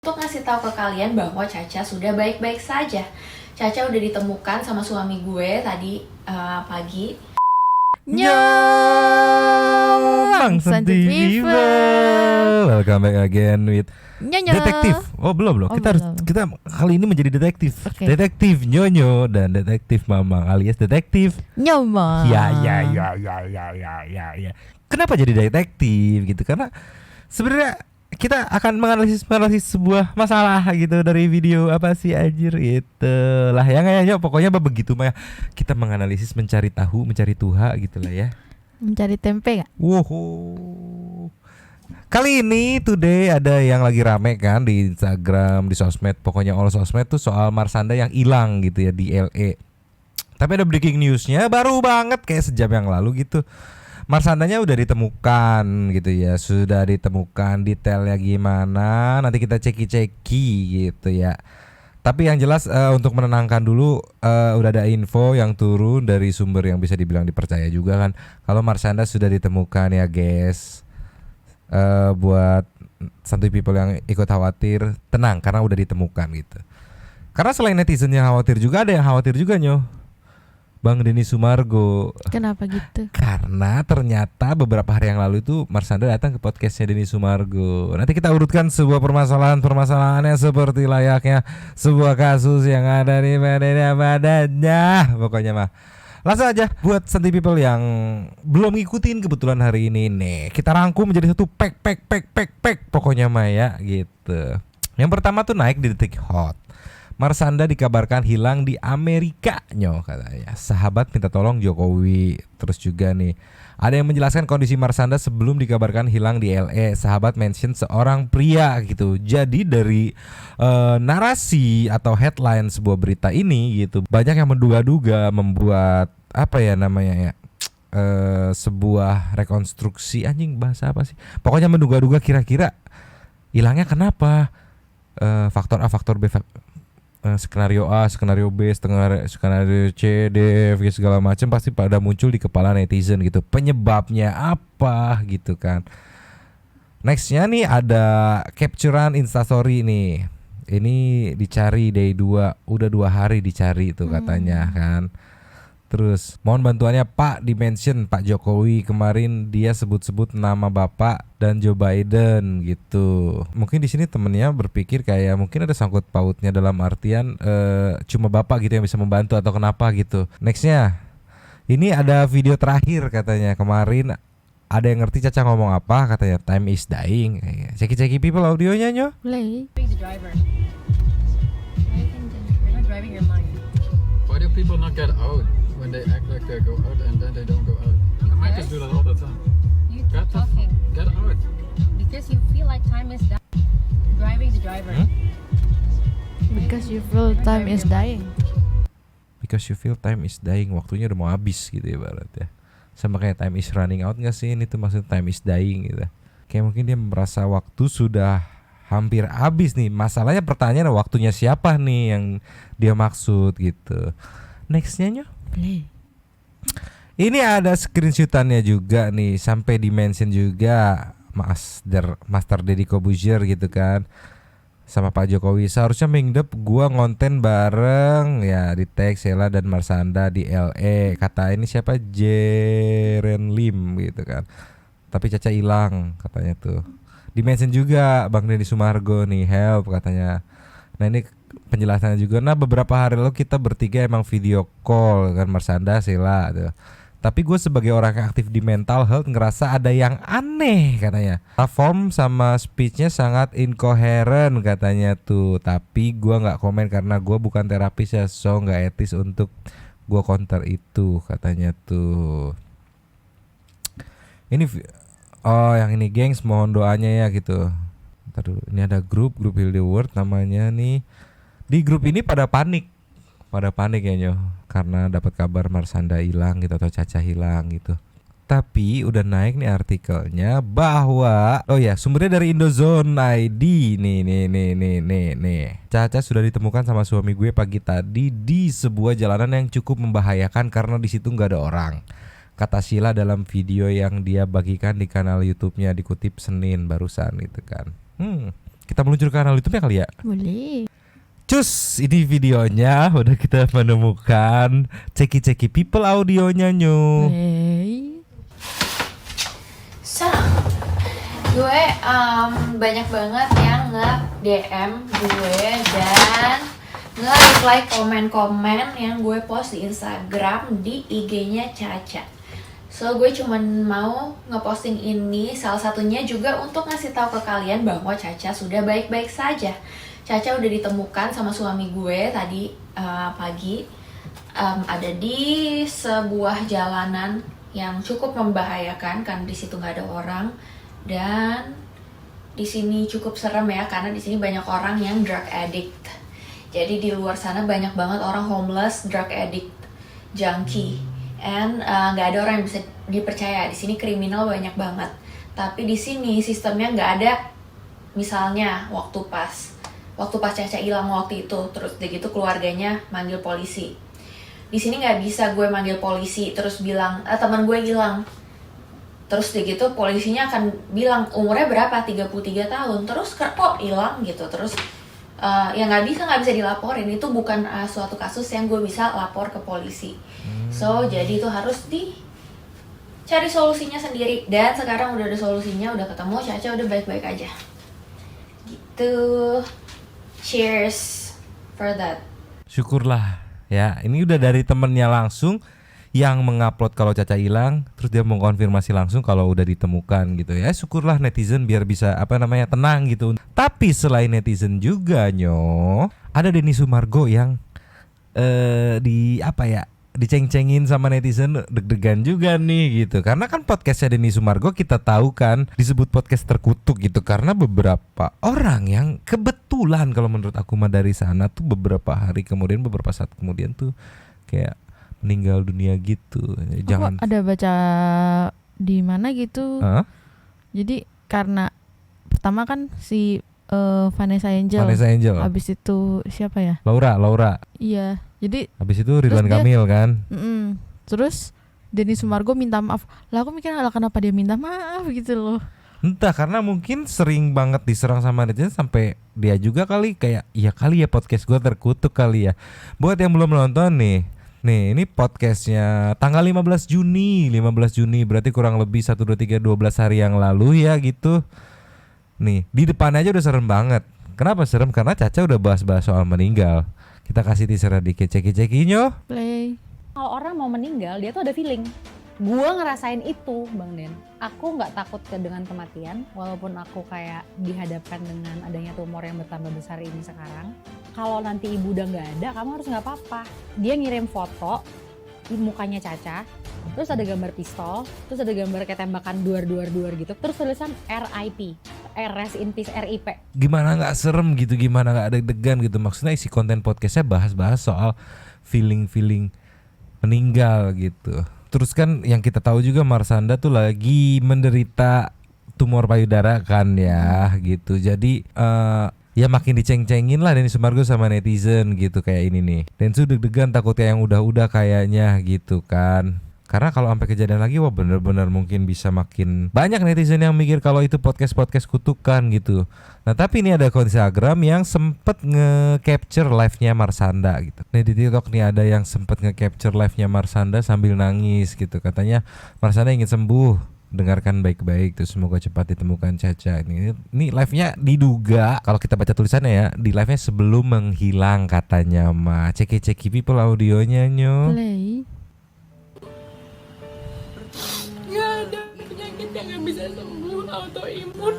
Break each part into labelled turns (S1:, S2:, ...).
S1: Untuk ngasih tahu ke kalian bahwa Caca sudah baik-baik saja. Caca udah ditemukan sama suami gue tadi pagi.
S2: Bang Santi People. Welcome back again with Detektif. Oh belum. Kita kali ini menjadi detektif.
S3: Okay.
S2: Detektif Nyonyo dan detektif Mamang alias detektif
S3: Nyoma.
S2: Ya. Kenapa jadi detektif gitu? Karena sebenarnya kita akan menganalisis sebuah masalah gitu dari video apa sih anjir itu lah ya pokoknya begitu mah kita menganalisis, mencari tahu, mencari tuha gitulah ya.
S3: Mencari tempe gak?
S2: Wow. Kali ini today ada yang lagi rame kan di Instagram, di sosmed, pokoknya all sosmed tuh soal Marshanda yang hilang gitu ya di LA. Tapi ada breaking newsnya baru banget kayak sejam yang lalu gitu. Marshandanya udah ditemukan gitu ya, sudah ditemukan, detailnya gimana nanti kita ceki gitu ya. Tapi yang jelas untuk menenangkan dulu udah ada info yang turun dari sumber yang bisa dibilang dipercaya juga kan. Kalau Marshanda sudah ditemukan ya guys. Buat santuy people yang ikut khawatir, tenang karena udah ditemukan gitu. Karena selain netizen yang khawatir juga ada yang khawatir juga nyoh. Bang Denny Sumargo.
S3: Kenapa gitu?
S2: Karena ternyata beberapa hari yang lalu itu Marshanda datang ke podcastnya Denny Sumargo. Nanti kita urutkan sebuah permasalahannya seperti layaknya sebuah kasus yang ada di badannya. Pokoknya mah langsung aja buat santuy people yang belum ngikutin kebetulan hari ini nih. Kita rangkum menjadi satu pack pokoknya mah ya gitu. Yang pertama tuh naik di Detik Hot. Marshanda dikabarkan hilang di Amerika nyoh katanya. Sahabat minta tolong Jokowi. Terus juga nih ada yang menjelaskan kondisi Marshanda sebelum dikabarkan hilang di LA. Sahabat mention seorang pria gitu. Jadi dari narasi atau headline sebuah berita ini gitu, banyak yang menduga-duga, membuat apa ya namanya ya, sebuah rekonstruksi, anjing bahasa apa sih, pokoknya menduga-duga kira-kira hilangnya kenapa, faktor A, faktor B, skenario A, skenario B, skenario C, D, F, segala macam pasti pada muncul di kepala netizen gitu. Penyebabnya apa gitu kan. Nextnya nih ada capturean Instastory nih. Ini dicari day 2, udah 2 hari dicari itu katanya kan. Terus mohon bantuannya Pak, dimention Pak Jokowi, kemarin dia sebut-sebut nama Bapak dan Joe Biden gitu. Mungkin di sini temennya berpikir kayak mungkin ada sangkut pautnya dalam artian cuma Bapak gitu yang bisa membantu atau kenapa gitu. Nextnya ini ada video terakhir katanya kemarin. Ada yang ngerti Caca ngomong apa katanya, time is dying. Ceki people audionya nyo.
S3: Play.
S4: Why do people not get out when they act like they go out and then they don't go out? I might just do that all the time.
S5: You keep talking
S4: Get out.
S5: because you feel like time is done. Driving the driver.
S3: Because you feel time is dying.
S2: Because you feel time is dying, waktunya udah mau habis gitu ya barat ya. Sama kayak time is running out gak sih, ini tuh maksud time is dying gitu. Kayak mungkin dia merasa waktu sudah hampir habis nih. Masalahnya pertanyaan waktunya siapa nih yang dia maksud gitu. Nextnya nyo.
S3: Play.
S2: Ini ada screenshotannya juga nih, sampai di-mention juga Master Deddy Corbuzier gitu kan, sama Pak Jokowi. Seharusnya mingdep gua ngonten bareng ya, di tag Sheila dan Marshanda di LA. Kata ini siapa, Jeren Lim gitu kan. Tapi Caca hilang katanya tuh. Di-mention juga Bang Denny Sumargo nih, help katanya. Nah ini penjelasannya juga. Nah beberapa hari lalu kita bertiga emang video call kan, Marshanda, Sheila tuh. Tapi gue sebagai orang yang aktif di mental health ngerasa ada yang aneh katanya. Form sama speechnya sangat incoherent katanya tuh. Tapi gue gak komen karena gue bukan terapis ya, so gak etis untuk gue counter itu katanya tuh. Ini yang ini gengs, mohon doanya ya gitu. Ntar dulu, ini ada grup Heal the World namanya nih. Di grup ini pada panik ya nyoh, karena dapat kabar Marshanda hilang gitu atau Caca hilang gitu. Tapi udah naik nih artikelnya bahwa sumbernya dari Indozone ID nih. Caca sudah ditemukan sama suami gue pagi tadi di sebuah jalanan yang cukup membahayakan karena di situ nggak ada orang. Kata Sheila dalam video yang dia bagikan di kanal YouTube-nya, dikutip Senin barusan gitu kan. kita meluncur ke kanal YouTube ya kali ya.
S3: Boleh.
S2: Cus, ini videonya udah kita menemukan ceki-ceki people audionya nyu.
S3: Boleh.
S1: So, gue banyak banget yang nge-DM gue dan nge-reply komen-komen yang gue post di Instagram di IG-nya Caca. So, gue cuman mau ngeposting ini salah satunya juga untuk ngasih tahu ke kalian bahwa Caca sudah baik-baik saja. Caca udah ditemukan sama suami gue tadi pagi, ada di sebuah jalanan yang cukup membahayakan karena di situ nggak ada orang dan di sini cukup serem ya karena di sini banyak orang yang drug addict. Jadi di luar sana banyak banget orang homeless, drug addict, junkie, and nggak ada orang yang bisa dipercaya. Di sini kriminal banyak banget. Tapi di sini sistemnya nggak ada. Misalnya waktu pas Caca hilang waktu itu, terus begitu keluarganya manggil polisi. Di sini nggak bisa gue manggil polisi terus bilang teman gue hilang. Terus begitu polisinya akan bilang umurnya berapa, 33 tahun, terus kok hilang gitu. Terus ya nggak bisa dilaporin. Itu bukan suatu kasus yang gue bisa lapor ke polisi. So jadi itu harus dicari solusinya sendiri. Dan sekarang udah ada solusinya, udah ketemu, Caca udah baik-baik aja. Gitu. Cheers for that.
S2: Syukurlah ya, ini udah dari temennya langsung yang mengupload kalau Caca hilang, terus dia mengkonfirmasi langsung kalau udah ditemukan gitu ya. Syukurlah netizen biar bisa tenang gitu. Tapi selain netizen juga ada Denny Sumargo yang diceng-cengin sama netizen, deg-degan juga nih gitu. Karena kan podcastnya Denny Sumargo kita tahu kan disebut podcast terkutuk gitu karena beberapa orang yang kebetulan kalau menurut aku mah dari sana tuh beberapa saat kemudian tuh kayak meninggal dunia gitu. Jangan
S3: Aku ada baca di mana gitu. Jadi karena pertama kan si Vanessa Angel. Habis itu siapa ya?
S2: Laura.
S3: Iya. Jadi
S2: habis itu Ridwan Kamil kan.
S3: Terus Denny Sumargo minta maaf. Lah aku mikir kenapa dia minta maaf gitu loh.
S2: Entah, karena mungkin sering banget diserang sama netizen sampai dia juga kali kayak iya kali ya podcast gue terkutuk kali ya. Buat yang belum nonton nih, ini podcastnya tanggal 15 Juni berarti kurang lebih 1, 2, 3, 12 hari yang lalu ya gitu. Nih di depannya aja udah serem banget. Kenapa serem? Karena Caca udah bahas-bahas soal meninggal. Kita kasih teaser dikit, ceki-cekinya.
S3: Play.
S5: Kalau orang mau meninggal, dia tuh ada feeling. Gua ngerasain itu, Bang Den. Aku nggak takut dengan kematian, walaupun aku kayak dihadapkan dengan adanya tumor yang bertambah besar ini sekarang. Kalau nanti ibu udah nggak ada, kamu harus nggak apa-apa. Dia ngirim foto, mukanya Caca, terus ada gambar pistol, terus ada gambar kayak tembakan duar gitu, terus tulisan RIP, Rest in Peace, RIP.
S2: Gimana nggak serem gitu, gimana nggak deg-degan gitu. Maksudnya isi konten podcastnya bahas-bahas soal feeling meninggal gitu. Terus kan yang kita tahu juga Marshanda tuh lagi menderita tumor payudara kan ya gitu. Jadi ya makin diceng-cengin lah Denny Sumargo sama netizen gitu kayak ini nih. Dan sudah deg-degan takutnya yang udah kayaknya gitu kan. Karena kalau sampai kejadian lagi wah bener-bener mungkin bisa makin banyak netizen yang mikir kalau itu podcast kutukan gitu. Nah tapi ini ada akun Instagram yang sempet nge-capture live-nya Marshanda gitu. Nih di TikTok nih ada yang sempet nge-capture live-nya Marshanda sambil nangis gitu. Katanya Marshanda ingin sembuh, dengarkan baik-baik tuh, semoga cepat ditemukan Caca. Ini live-nya diduga kalau kita baca tulisannya ya, di live-nya sebelum menghilang katanya mah. Ceki people audionya nyo.
S3: Play.
S1: Autoimun.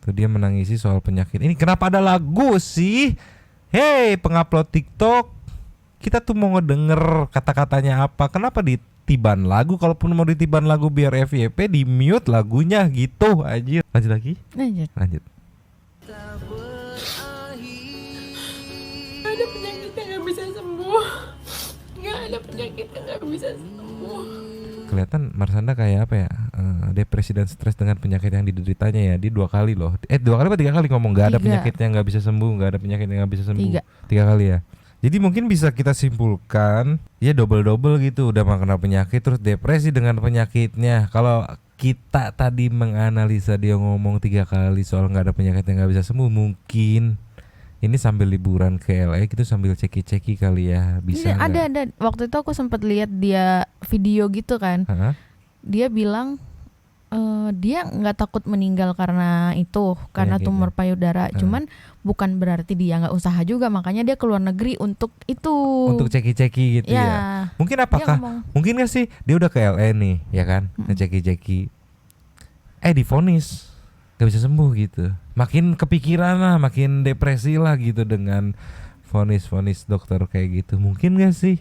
S2: Tuh dia menangisi soal penyakit. Ini kenapa ada lagu sih? Hey, pengupload TikTok. Kita tuh mau ngedenger kata-katanya apa. Kenapa ditiban lagu? Kalaupun mau ditiban lagu biar FYP di mute lagunya gitu aja. Lanjut lagi? Lanjut.
S1: Ada penyakit yang gak bisa sembuh. Gak ada penyakit yang gak bisa sembuh.
S2: Kelihatan Marshanda kayak apa ya, depresi dan stres dengan penyakit yang dideritanya ya. Dia 2 kali loh, 2 kali apa 3 kali ngomong gak ada
S3: 3.
S2: penyakit yang gak bisa sembuh, gak ada penyakit yang gak bisa sembuh.
S3: 3
S2: kali ya. Jadi mungkin bisa kita simpulkan ya double gitu, udah kena penyakit terus depresi dengan penyakitnya. Kalau kita tadi menganalisa dia ngomong 3 kali soal nggak ada penyakit yang nggak bisa sembuh, mungkin ini sambil liburan ke LA gitu sambil ceki-ceki kali ya, bisa nggak?
S3: Ada. Waktu itu aku sempat lihat dia video gitu kan. Dia bilang dia nggak takut meninggal karena
S2: Kayak
S3: tumor
S2: gitu.
S3: payudara. Cuman bukan berarti dia nggak usaha juga, makanya dia keluar negeri untuk itu.
S2: Untuk ceki-ceki gitu ya. Mungkin apakah mungkin nggak sih dia udah ke LA nih ya kan, ngeceki-ceki. Divonis nggak bisa sembuh gitu. Makin kepikiran lah, makin depresi lah gitu dengan vonis dokter kayak gitu. Mungkin nggak sih?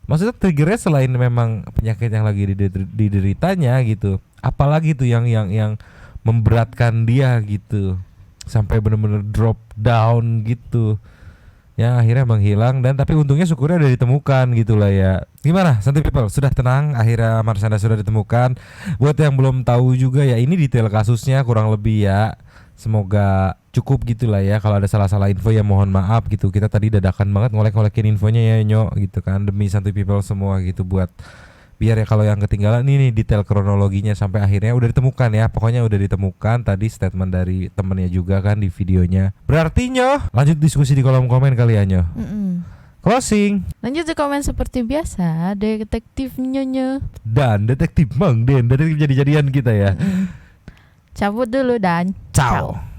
S2: Maksudnya triggernya selain memang penyakit yang lagi dideritanya gitu, apalagi tuh yang memberatkan dia gitu sampai benar-benar drop down gitu ya, akhirnya menghilang. Dan tapi untungnya syukurnya udah ditemukan gitu lah ya. Gimana Santuy People, sudah tenang, akhirnya Marshanda sudah ditemukan. Buat yang belum tahu juga ya, ini detail kasusnya kurang lebih ya, semoga cukup gitu lah ya. Kalau ada salah-salah info ya mohon maaf gitu. Kita tadi dadakan banget ngolek-ngolekin infonya ya Nyo gitu kan, demi Santuy People semua gitu, buat biar ya kalau yang ketinggalan ini detail kronologinya sampai akhirnya udah ditemukan ya. Pokoknya udah ditemukan tadi statement dari temennya juga kan di videonya. Berarti Nyo lanjut diskusi di kolom komen kali ya Nyo. Closing.
S3: Lanjut ke komen seperti biasa, detektif Nyonya
S2: Dan detektif Mang Den, detektif jadi-jadian kita ya.
S3: cabut dulu dan
S2: Ciao.